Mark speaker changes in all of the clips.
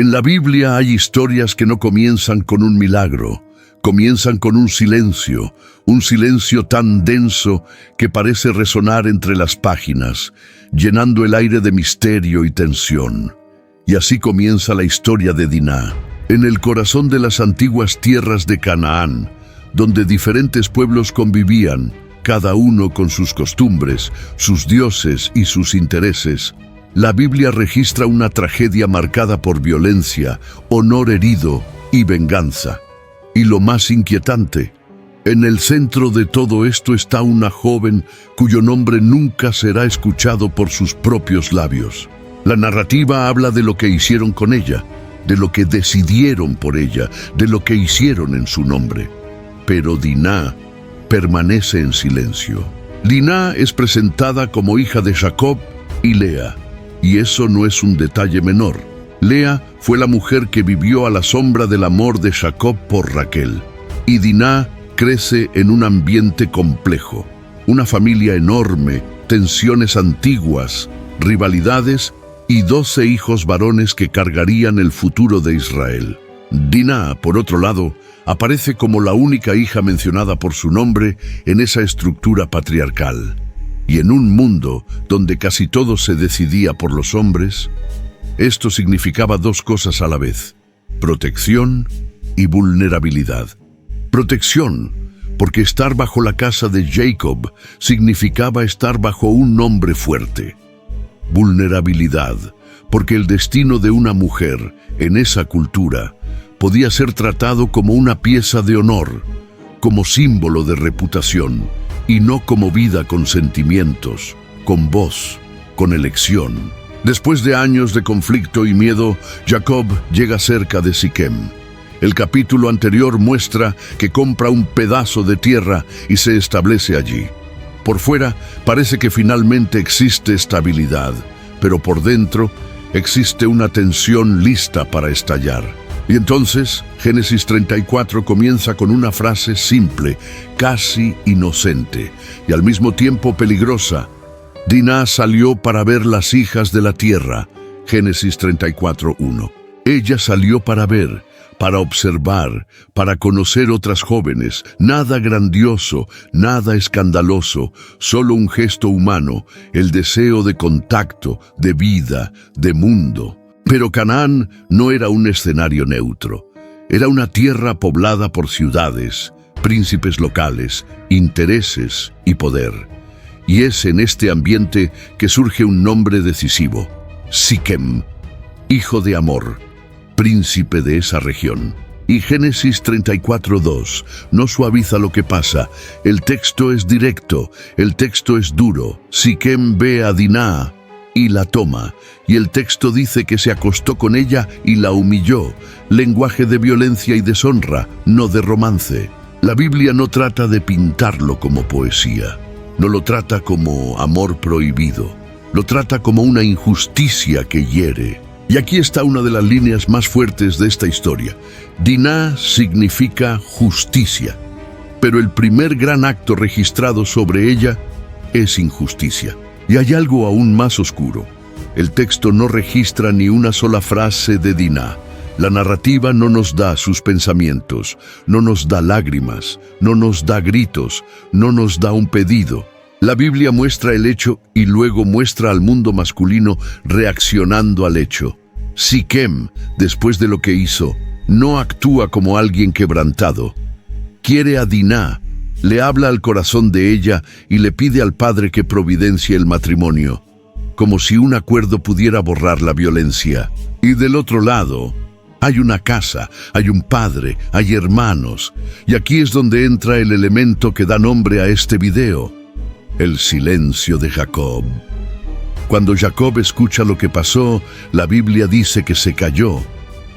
Speaker 1: En la Biblia hay historias que no comienzan con un milagro, comienzan con un silencio tan denso que parece resonar entre las páginas, llenando el aire de misterio y tensión. Y así comienza la historia de Diná, en el corazón de las antiguas tierras de Canaán, donde diferentes pueblos convivían, cada uno con sus costumbres, sus dioses y sus intereses. La Biblia registra una tragedia marcada por violencia, honor herido y venganza. Y lo más inquietante, en el centro de todo esto está una joven cuyo nombre nunca será escuchado por sus propios labios. La narrativa habla de lo que hicieron con ella, de lo que decidieron por ella, de lo que hicieron en su nombre. Pero Diná permanece en silencio. Diná es presentada como hija de Jacob y Lea, y eso no es un detalle menor. Lea fue la mujer que vivió a la sombra del amor de Jacob por Raquel, y Diná crece en un ambiente complejo, una familia enorme, tensiones antiguas, rivalidades y 12 hijos varones que cargarían el futuro de Israel. Diná, por otro lado, aparece como la única hija mencionada por su nombre en esa estructura patriarcal. Y en un mundo donde casi todo se decidía por los hombres, esto significaba dos cosas a la vez: protección y vulnerabilidad. Protección, porque estar bajo la casa de Jacob significaba estar bajo un hombre fuerte. Vulnerabilidad, porque el destino de una mujer en esa cultura podía ser tratado como una pieza de honor, como símbolo de reputación, y no como vida con sentimientos, con voz, con elección. Después de años de conflicto y miedo, Jacob llega cerca de Siquem. El capítulo anterior muestra que compra un pedazo de tierra y se establece allí. Por fuera parece que finalmente existe estabilidad, pero por dentro existe una tensión lista para estallar. Y entonces, Génesis 34 comienza con una frase simple, casi inocente, y al mismo tiempo peligrosa. Diná salió para ver las hijas de la tierra. Génesis 34:1. Ella salió para ver, para observar, para conocer otras jóvenes. Nada grandioso, nada escandaloso, solo un gesto humano, el deseo de contacto, de vida, de mundo. Pero Canaán no era un escenario neutro. Era una tierra poblada por ciudades, príncipes locales, intereses y poder. Y es en este ambiente que surge un nombre decisivo: Siquem, hijo de Amor, príncipe de esa región. Y Génesis 34:2 no suaviza lo que pasa. El texto es directo, el texto es duro. Siquem ve a Diná y la toma, y el texto dice que se acostó con ella y la humilló. Lenguaje de violencia y deshonra, no de romance. La Biblia no trata de pintarlo como poesía, no lo trata como amor prohibido, lo trata como una injusticia que hiere. Y aquí está una de las líneas más fuertes de esta historia. Diná significa justicia, pero el primer gran acto registrado sobre ella es injusticia. Y hay algo aún más oscuro. El texto no registra ni una sola frase de Diná. La narrativa no nos da sus pensamientos, no nos da lágrimas, no nos da gritos, no nos da un pedido. La Biblia muestra el hecho y luego muestra al mundo masculino reaccionando al hecho. Siquem, después de lo que hizo, no actúa como alguien quebrantado. Quiere a Diná, le habla al corazón de ella y le pide al padre que providencie el matrimonio, como si un acuerdo pudiera borrar la violencia. Y del otro lado, hay una casa, hay un padre, hay hermanos, y aquí es donde entra el elemento que da nombre a este video: el silencio de Jacob. Cuando Jacob escucha lo que pasó, la Biblia dice que se calló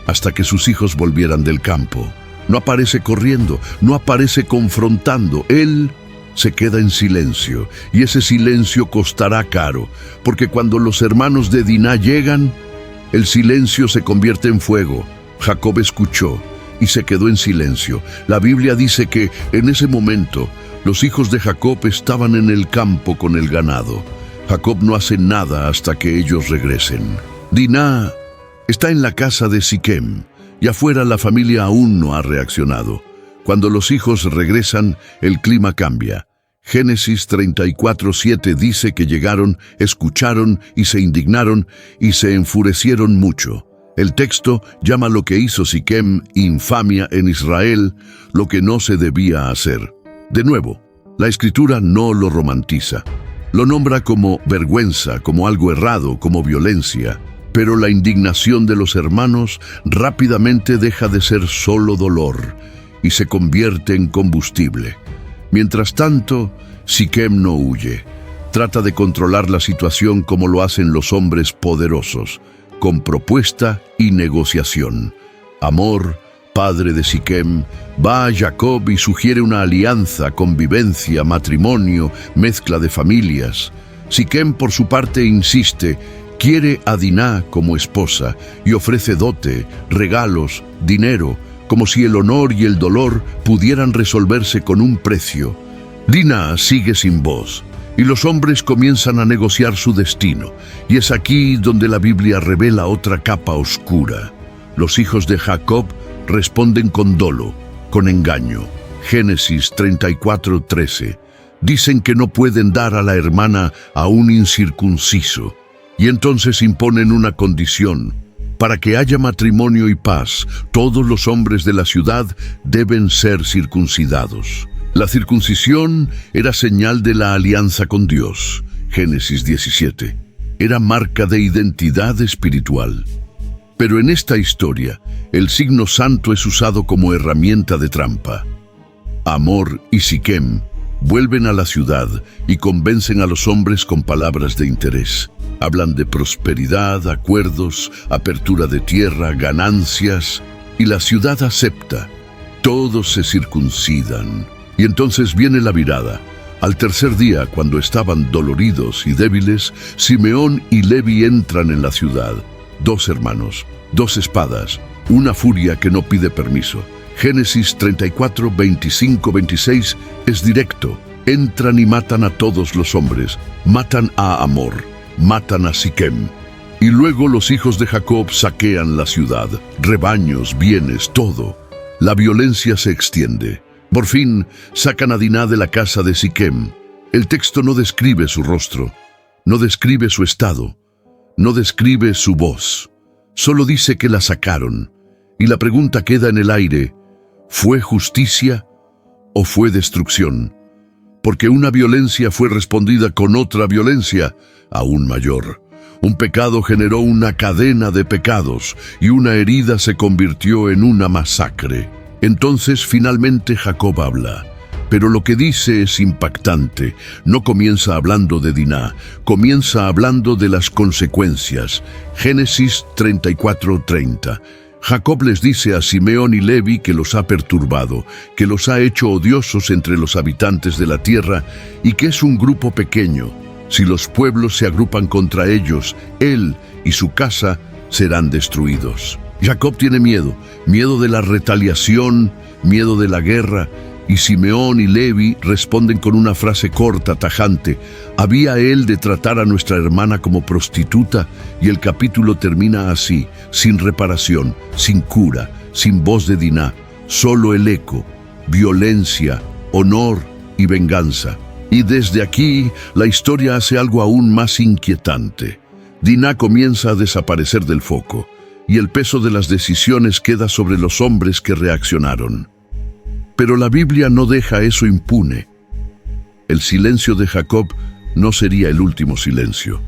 Speaker 1: hasta que sus hijos volvieran del campo. No aparece corriendo, no aparece confrontando. Él se queda en silencio, y ese silencio costará caro, porque cuando los hermanos de Diná llegan, el silencio se convierte en fuego. Jacob escuchó y se quedó en silencio. La Biblia dice que en ese momento los hijos de Jacob estaban en el campo con el ganado. Jacob no hace nada hasta que ellos regresen. Diná Está en la casa de Siquem, y afuera la familia aún no ha reaccionado. Cuando los hijos regresan, el clima cambia. Génesis 34:7 dice que llegaron, escucharon y se indignaron y se enfurecieron mucho. El texto llama lo que hizo Siquem infamia en Israel, lo que no se debía hacer. De nuevo, la Escritura no lo romantiza. Lo nombra como vergüenza, como algo errado, como violencia. Pero la indignación de los hermanos rápidamente deja de ser solo dolor y se convierte en combustible. Mientras tanto, Siquem no huye. Trata de controlar la situación como lo hacen los hombres poderosos, con propuesta y negociación. Hamor, padre de Siquem, va a Jacob y sugiere una alianza, convivencia, matrimonio, mezcla de familias. Siquem, por su parte, insiste, quiere a Diná como esposa y ofrece dote, regalos, dinero, como si el honor y el dolor pudieran resolverse con un precio. Diná sigue sin voz, y los hombres comienzan a negociar su destino, y es aquí donde la Biblia revela otra capa oscura. Los hijos de Jacob responden con dolo, con engaño. Génesis 34:13. Dicen que no pueden dar a la hermana a un incircunciso, y entonces imponen una condición. Para que haya matrimonio y paz, todos los hombres de la ciudad deben ser circuncidados. La circuncisión era señal de la alianza con Dios. Génesis 17. Era marca de identidad espiritual. Pero en esta historia, el signo santo es usado como herramienta de trampa. Hamor y Siquem vuelven a la ciudad y convencen a los hombres con palabras de interés. Hablan de prosperidad, acuerdos, apertura de tierra, ganancias, y la ciudad acepta. Todos se circuncidan. Y entonces viene la virada. Al tercer día, cuando estaban doloridos y débiles, Simeón y Levi entran en la ciudad. 2 hermanos, 2 espadas, una furia que no pide permiso. Génesis 34, 25, 26 es directo. Entran y matan a todos los hombres. Matan a Hamor, matan a Siquem. Y luego los hijos de Jacob saquean la ciudad. Rebaños, bienes, todo. La violencia se extiende. Por fin, sacan a Diná de la casa de Siquem. El texto no describe su rostro, no describe su estado, no describe su voz. Solo dice que la sacaron. Y la pregunta queda en el aire, ¿fue justicia o fue destrucción? Porque una violencia fue respondida con otra violencia aún mayor. Un pecado generó una cadena de pecados y una herida se convirtió en una masacre. Entonces finalmente Jacob habla, pero lo que dice es impactante. No comienza hablando de Diná, comienza hablando de las consecuencias. Génesis 34:30. Jacob les dice a Simeón y Levi que los ha perturbado, que los ha hecho odiosos entre los habitantes de la tierra y que es un grupo pequeño. Si los pueblos se agrupan contra ellos, él y su casa serán destruidos. Jacob tiene miedo de la retaliación, miedo de la guerra, y Simeón y Levi responden con una frase corta, tajante. ¿Había él de tratar a nuestra hermana como prostituta? Y el capítulo termina así, sin reparación, sin cura, sin voz de Diná, solo el eco, violencia, honor y venganza. Y desde aquí, la historia hace algo aún más inquietante. Diná comienza a desaparecer del foco, y el peso de las decisiones queda sobre los hombres que reaccionaron. Pero la Biblia no deja eso impune. El silencio de Jacob no sería el último silencio,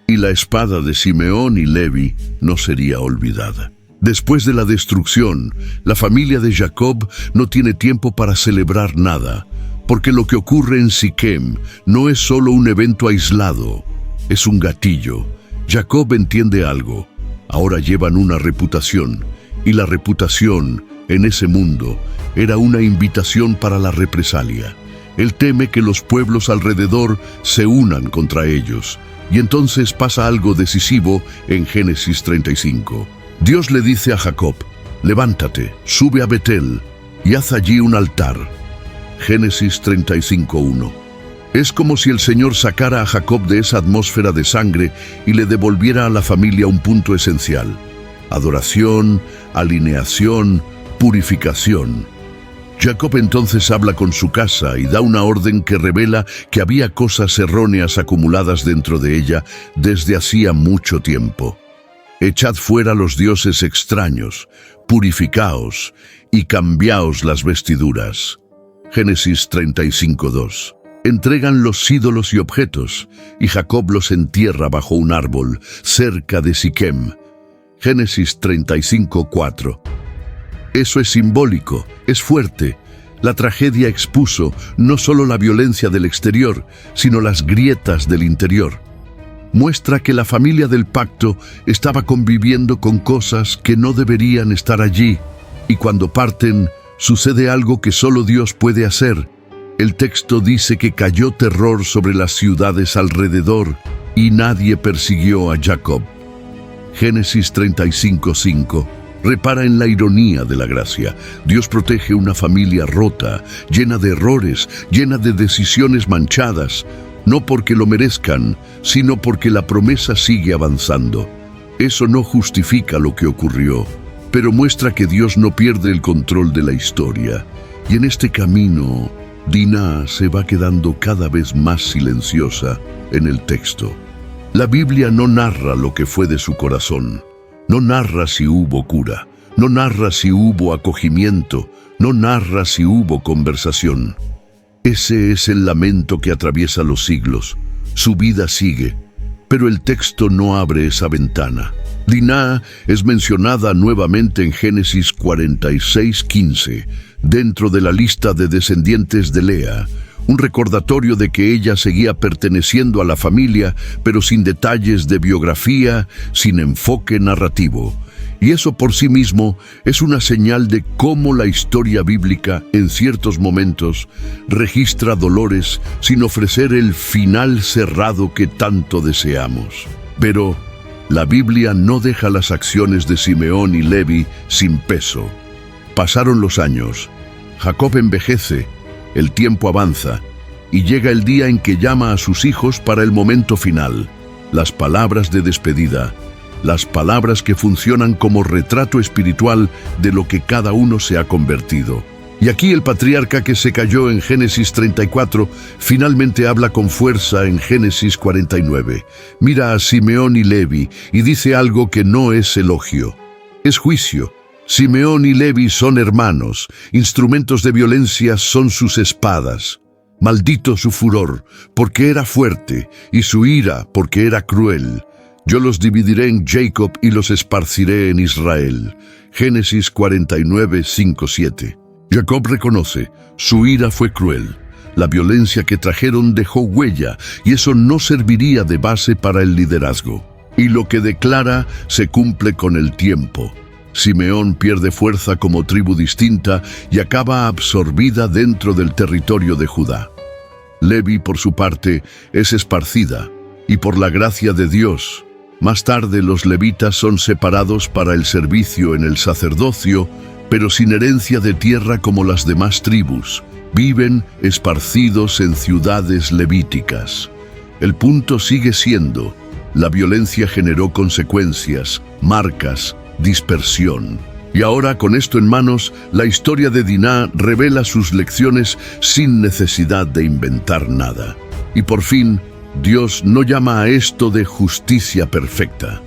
Speaker 1: y la espada de Simeón y Levi no sería olvidada. Después de la destrucción, la familia de Jacob no tiene tiempo para celebrar nada, porque lo que ocurre en Siquem no es solo un evento aislado, es un gatillo. Jacob entiende algo. Ahora llevan una reputación, y la reputación, en ese mundo, era una invitación para la represalia. Él teme que los pueblos alrededor se unan contra ellos, y entonces pasa algo decisivo en Génesis 35. Dios le dice a Jacob, levántate, sube a Betel, y haz allí un altar. Génesis 35:1. Es como si el Señor sacara a Jacob de esa atmósfera de sangre y le devolviera a la familia un punto esencial. adoración, alineación, purificación. Jacob entonces habla con su casa y da una orden que revela que había cosas erróneas acumuladas dentro de ella desde hacía mucho tiempo. Echad fuera los dioses extraños, purificaos y cambiaos las vestiduras. Génesis 35:2. Entregan los ídolos y objetos, y Jacob los entierra bajo un árbol, cerca de Siquem. Génesis 35:4. Eso es simbólico, es fuerte. La tragedia expuso no solo la violencia del exterior, sino las grietas del interior. Muestra que la familia del pacto estaba conviviendo con cosas que no deberían estar allí, y cuando parten, sucede algo que solo Dios puede hacer. El texto dice que cayó terror sobre las ciudades alrededor y nadie persiguió a Jacob. Génesis 35:5. Repara en la ironía de la gracia. Dios protege una familia rota, llena de errores, llena de decisiones manchadas, no porque lo merezcan, sino porque la promesa sigue avanzando. Eso no justifica lo que ocurrió, pero muestra que Dios no pierde el control de la historia. Y en este camino, Diná se va quedando cada vez más silenciosa en el texto. La Biblia no narra lo que fue de su corazón. No narra si hubo cura, no narra si hubo acogimiento, no narra si hubo conversación. Ese es el lamento que atraviesa los siglos. Su vida sigue, pero el texto no abre esa ventana. Diná es mencionada nuevamente en Génesis 46:15, dentro de la lista de descendientes de Lea, un recordatorio de que ella seguía perteneciendo a la familia, pero sin detalles de biografía, sin enfoque narrativo. Y eso por sí mismo es una señal de cómo la historia bíblica, en ciertos momentos, registra dolores sin ofrecer el final cerrado que tanto deseamos. Pero la Biblia no deja las acciones de Simeón y Levi sin peso. Pasaron los años, Jacob envejece, el tiempo avanza, y llega el día en que llama a sus hijos para el momento final, las palabras de despedida, las palabras que funcionan como retrato espiritual de lo que cada uno se ha convertido. Y aquí el patriarca que se cayó en Génesis 34 finalmente habla con fuerza en Génesis 49. Mira a Simeón y Levi y dice algo que no es elogio, es juicio. Simeón y Levi son hermanos, instrumentos de violencia son sus espadas. Maldito su furor, porque era fuerte, y su ira, porque era cruel. Yo los dividiré en Jacob y los esparciré en Israel. Génesis 49:5-7. Jacob reconoce, su ira fue cruel. La violencia que trajeron dejó huella, y eso no serviría de base para el liderazgo. Y lo que declara se cumple con el tiempo. Simeón pierde fuerza como tribu distinta y acaba absorbida dentro del territorio de Judá. Levi, por su parte, es esparcida, y por la gracia de Dios, más tarde los levitas son separados para el servicio en el sacerdocio, pero sin herencia de tierra como las demás tribus. Viven esparcidos en ciudades levíticas. El punto sigue siendo, la violencia generó consecuencias, marcas, dispersión. Y ahora, con esto en manos, la historia de Diná revela sus lecciones sin necesidad de inventar nada. Y por fin, Dios no llama a esto de justicia perfecta.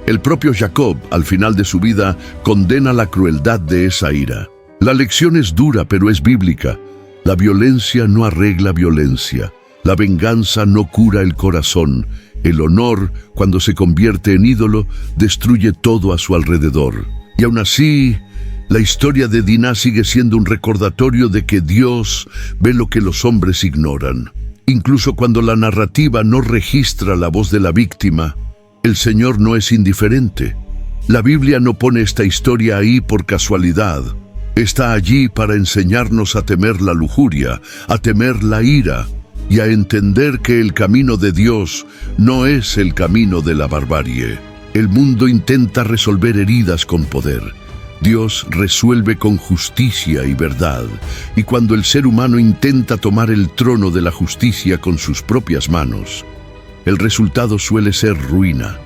Speaker 1: El propio Jacob, al final de su vida, condena la crueldad de esa ira. La lección es dura, pero es bíblica. La violencia no arregla violencia. La venganza no cura el corazón. El honor, cuando se convierte en ídolo, destruye todo a su alrededor. Y aún así, la historia de Diná sigue siendo un recordatorio de que Dios ve lo que los hombres ignoran. Incluso cuando la narrativa no registra la voz de la víctima, el Señor no es indiferente. La Biblia no pone esta historia ahí por casualidad. Está allí para enseñarnos a temer la lujuria, a temer la ira, y a entender que el camino de Dios no es el camino de la barbarie. El mundo intenta resolver heridas con poder. Dios resuelve con justicia y verdad, y cuando el ser humano intenta tomar el trono de la justicia con sus propias manos, el resultado suele ser ruina.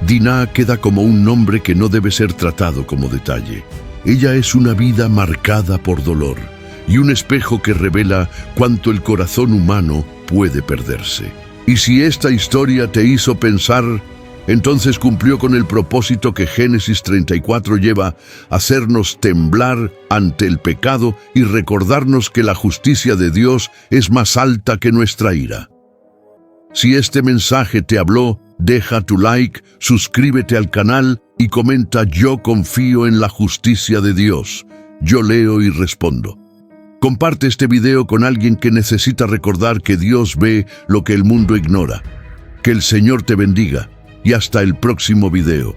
Speaker 1: Dinah queda como un nombre que no debe ser tratado como detalle. Ella es una vida marcada por dolor y un espejo que revela cuánto el corazón humano puede perderse. Y si esta historia te hizo pensar, entonces cumplió con el propósito que Génesis 34 lleva: hacernos temblar ante el pecado y recordarnos que la justicia de Dios es más alta que nuestra ira. Si este mensaje te habló, deja tu like, suscríbete al canal y comenta: yo confío en la justicia de Dios. Yo leo y respondo. Comparte este video con alguien que necesita recordar que Dios ve lo que el mundo ignora. Que el Señor te bendiga y hasta el próximo video.